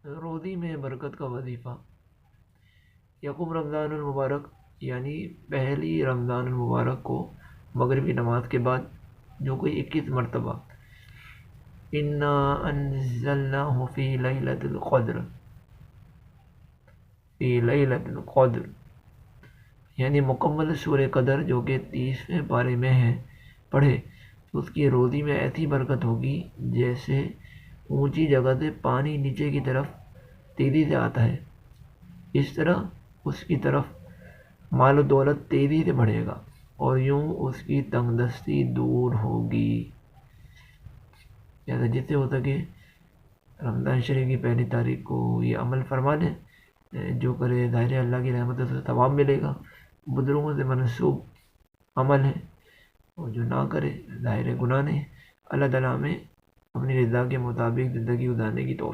روزی میں برکت کا وظیفہ۔ یقوم رمضان المبارک یعنی پہلی رمضان المبارک کو مغربی نماز کے بعد جو کوئی 21 مرتبہ انا انزلناہ فی لیلۃ القدر، فی لیلۃ القدر یعنی مکمل سورہ قدر جو کہ 30ویں پارے میں ہے پڑھے تو اس کی روزی میں ایسی برکت ہوگی جیسے اونچی جگہ سے پانی نیچے کی طرف تیزی سے آتا ہے، اس طرح اس کی طرف مال و دولت تیزی سے بڑھے گا اور یوں اس کی تنگ دستی دور ہوگی۔ لہٰذا جس سے ہو سکے رمضان شریف کی پہلی تاریخ کو یہ عمل فرما لیں، جو کرے ظاہر اللہ کی رحمت سے ثواب ملے گا، بزرگوں سے منسوب عمل ہے، اور جو نہ کرے ظاہر گناہ نہیں۔ اللہ تعالیٰ ہمیں اپنی رضا کے مطابق زندگی گزارنے کی توفیق